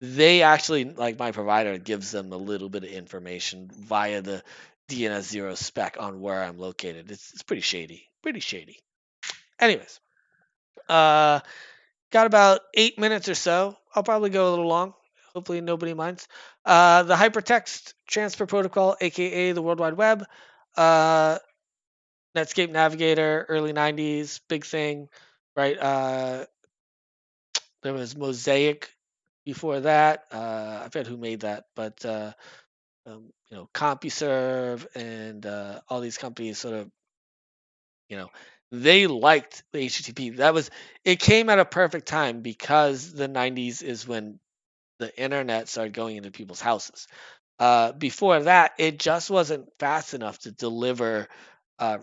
they actually, like my provider, gives them a little bit of information via the DNS0 spec on where I'm located. It's pretty shady. Pretty shady. Anyways, uh, got about 8 minutes or so. I'll probably go a little long. Hopefully nobody minds. The hypertext transfer protocol, aka the World Wide Web, uh, Netscape Navigator, early '90s, big thing, right? There was Mosaic before that. I forget who made that, but CompuServe and all these companies sort of, you know, they liked the HTTP. It came at a perfect time because the '90s is when the internet started going into people's houses. Before that, it just wasn't fast enough to deliver. Uh,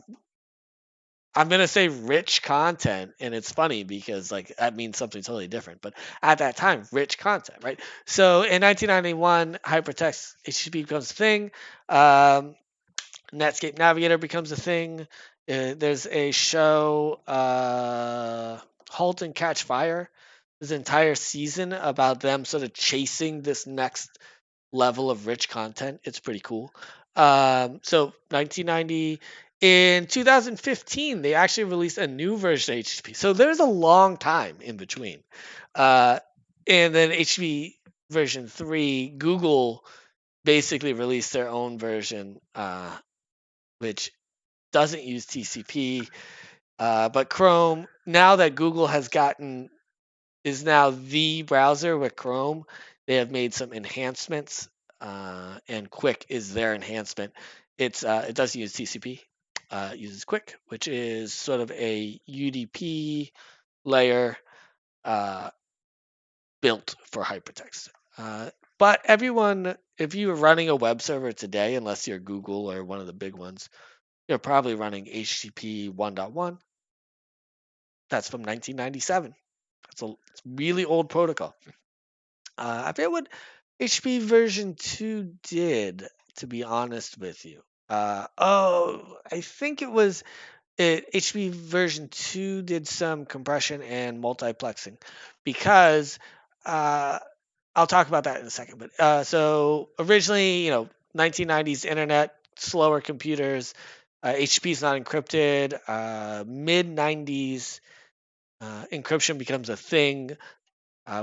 I'm gonna say rich content, and it's funny because like that means something totally different. But at that time, rich content, right? So in 1991, hypertext HTTP becomes a thing. Um, Netscape Navigator becomes a thing. There's a show, Halt and Catch Fire. This entire season about them sort of chasing this next level of rich content. It's pretty cool. So 1990, in 2015, they actually released a new version of HTTP. So there's a long time in between. Uh, and then HTTP version 3, Google basically released their own version, which doesn't use TCP. But Chrome, now that Google is now the browser with Chrome, they have made some enhancements, and Quick is their enhancement. It doesn't use TCP. It uses Quick, which is sort of a UDP layer uh, built for hypertext. But everyone, if you are running a web server today, unless you're Google or one of the big ones, you're probably running HTTP 1.1. That's from 1997. It's really old protocol. I forget what HP version 2 did, to be honest with you. I think HP version 2 did some compression and multiplexing because uh, I'll talk about that in a second. But so originally, 1990s internet, slower computers, HTTP is not encrypted. Mid 90s, encryption becomes a thing.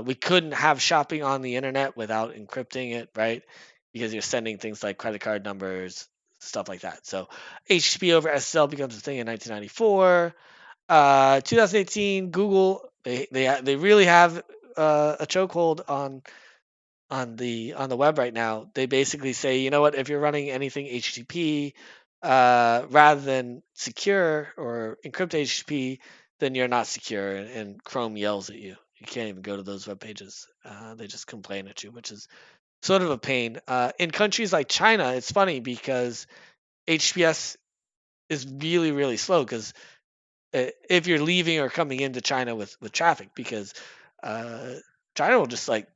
We couldn't have shopping on the internet without encrypting it, right? Because you're sending things like credit card numbers, stuff like that. So HTTP over SSL becomes a thing in 1994. 2018, Google they really have a chokehold on the web right now. They basically say, you know what, if you're running anything HTTP rather than secure or encrypt HTTP, then you're not secure, and Chrome yells at you. You can't even go to those web pages. They just complain at you, which is sort of a pain. In countries like China, it's funny because HTTPS is really, really slow because if you're leaving or coming into China with traffic, because uh, China will just like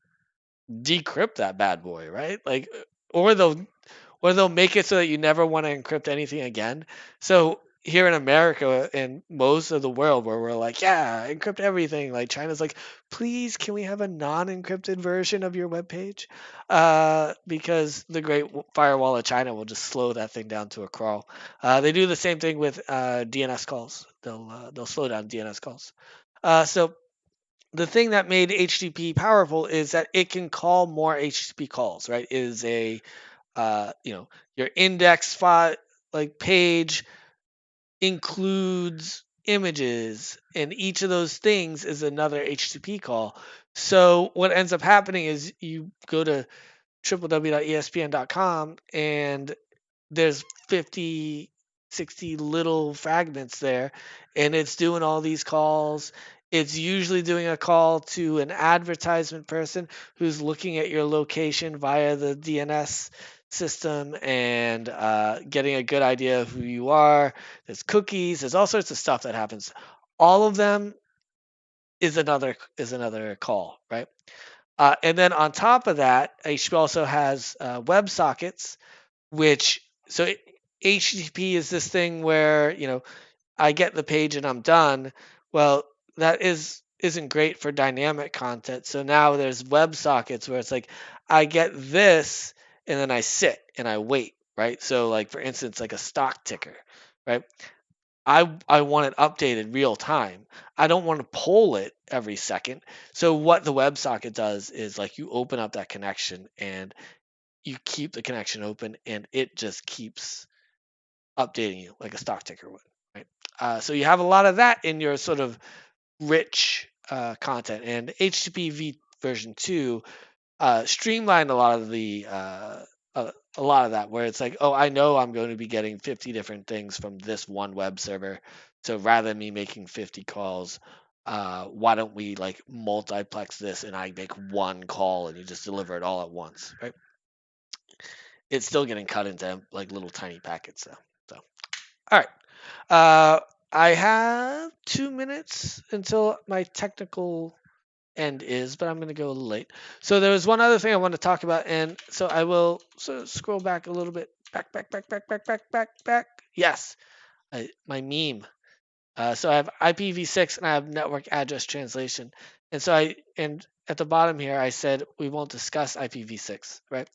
decrypt that bad boy, right? Like, or they'll make it so that you never want to encrypt anything again. So here in America and most of the world, where we're like, yeah, encrypt everything, like China's like, please, can we have a non-encrypted version of your web page? Because the Great Firewall of China will just slow that thing down to a crawl. They do the same thing with DNS calls. They'll slow down DNS calls. So the thing that made HTTP powerful is that it can call more HTTP calls, right? It is a your index file like page includes images, and each of those things is another HTTP call. So what ends up happening is you go to www.espn.com and there's 50, 60 little fragments there, and it's doing all these calls. It's usually doing a call to an advertisement person who's looking at your location via the DNS system and getting a good idea of who you are. There's cookies, there's all sorts of stuff that happens. All of them is another call, right? And then on top of that, HTTP also has WebSockets, which so HTTP is this thing where I get the page and I'm done. Well, that isn't great for dynamic content. So now there's WebSockets where it's like I get this and then I sit and I wait, right? So like for instance, like a stock ticker, right? I want it updated real time. I don't want to poll it every second. So what the WebSocket does is like you open up that connection and you keep the connection open and it just keeps updating you like a stock ticker would, right? So you have a lot of that in your sort of rich content, and HTTP version 2 streamlined a lot of that, where it's like, oh, I know I'm going to be getting 50 different things from this one web server. So rather than me making 50 calls, why don't we like multiplex this and I make one call and you just deliver it all at once, right? It's still getting cut into like little tiny packets though. So, all right. I have 2 minutes until my technical end is, but I'm going to go a little late. So there was one other thing I want to talk about, and so I will sort of scroll back a little bit. Back. Yes, my meme. So I have IPv6 and I have network address translation. And at the bottom here I said we won't discuss IPv6, right?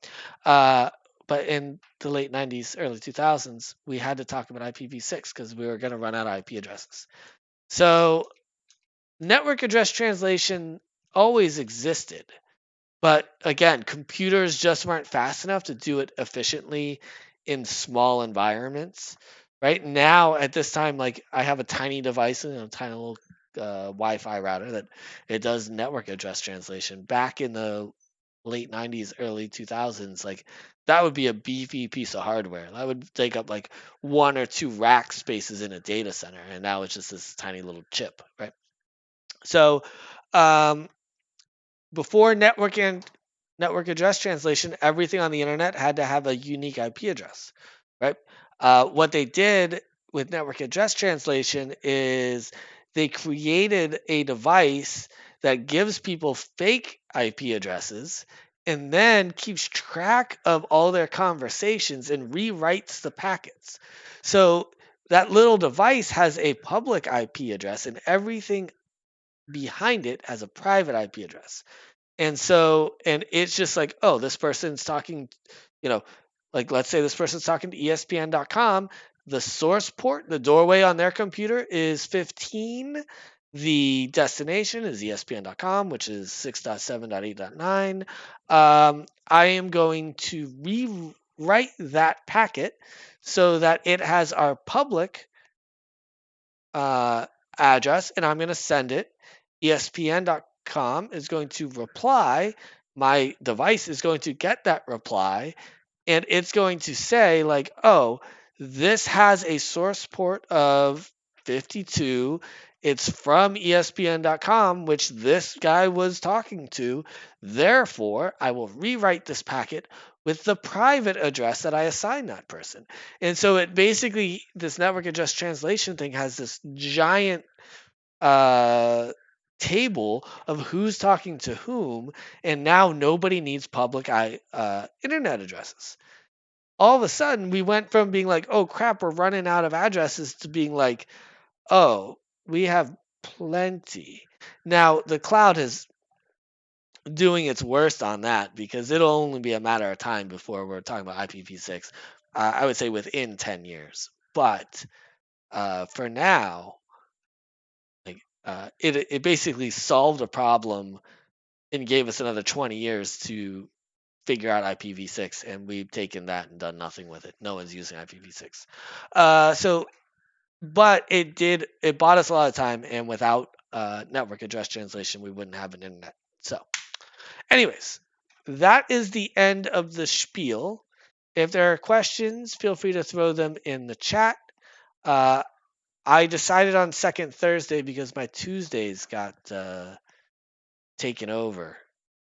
Uh, but in the late 90s, early 2000s, we had to talk about IPv6 because we were going to run out of IP addresses. So network address translation always existed. But again, computers just weren't fast enough to do it efficiently in small environments. Right now, at this time, like I have a tiny device and a tiny little Wi-Fi router that it does network address translation. Back in the late 90s, early 2000s, like that would be a beefy piece of hardware. That would take up like one or two rack spaces in a data center, and now it's just this tiny little chip, right? So, um, before network address translation, everything on the internet had to have a unique IP address, right? What they did with network address translation is they created a device that gives people fake IP addresses and then keeps track of all their conversations and rewrites the packets. So that little device has a public IP address and everything behind it has a private IP address. And so, and it's just like, oh, this person's talking, you know, like let's say this person's talking to ESPN.com. The source port, the doorway on their computer is 15. The destination is ESPN.com, which is 6.7.8.9. I am going to rewrite that packet so that it has our public uh, address, and I'm going to send it. ESPN.com is going to reply. My device is going to get that reply, and it's going to say, like, oh, this has a source port of 52. It's from ESPN.com, which this guy was talking to. Therefore, I will rewrite this packet with the private address that I assigned that person. And so it basically, this network address translation thing has this giant uh, table of who's talking to whom, and now nobody needs public internet addresses. All of a sudden, we went from being like, oh crap, we're running out of addresses to being like, oh, we have plenty. Now, the cloud is doing its worst on that because it'll only be a matter of time before we're talking about IPv6. I would say within 10 years. But for now, like it basically solved a problem and gave us another 20 years to figure out IPv6, and we've taken that and done nothing with it. No one's using IPv6. But it bought us a lot of time, and without network address translation, we wouldn't have an internet. So, anyways, that is the end of the spiel. If there are questions, feel free to throw them in the chat. Uh, I decided on second Thursday because my Tuesdays got taken over.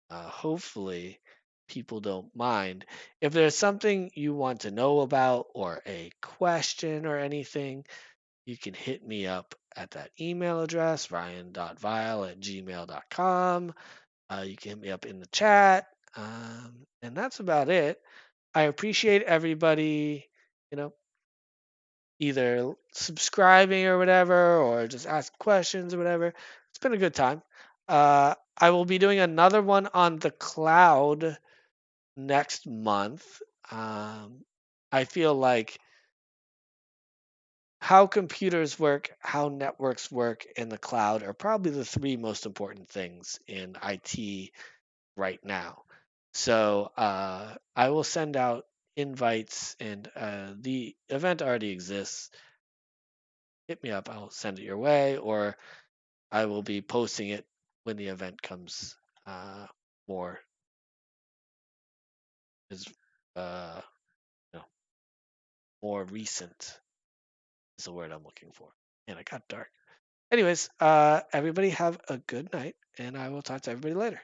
Hopefully, people don't mind. If there's something you want to know about or a question or anything, you can hit me up at that email address, ryan.vile@gmail.com. You can hit me up in the chat. And that's about it. I appreciate everybody, you know, either subscribing or whatever, or just ask questions or whatever. It's been a good time. I will be doing another one on the cloud next month. I feel like how computers work, how networks work, and the cloud are probably the three most important things in IT right now. So I will send out invites, and the event already exists. Hit me up, I'll send it your way, or I will be posting it when the event comes more is uh, you know, more recent is the word I'm looking for. And it got dark. Anyways, everybody have a good night, and I will talk to everybody later.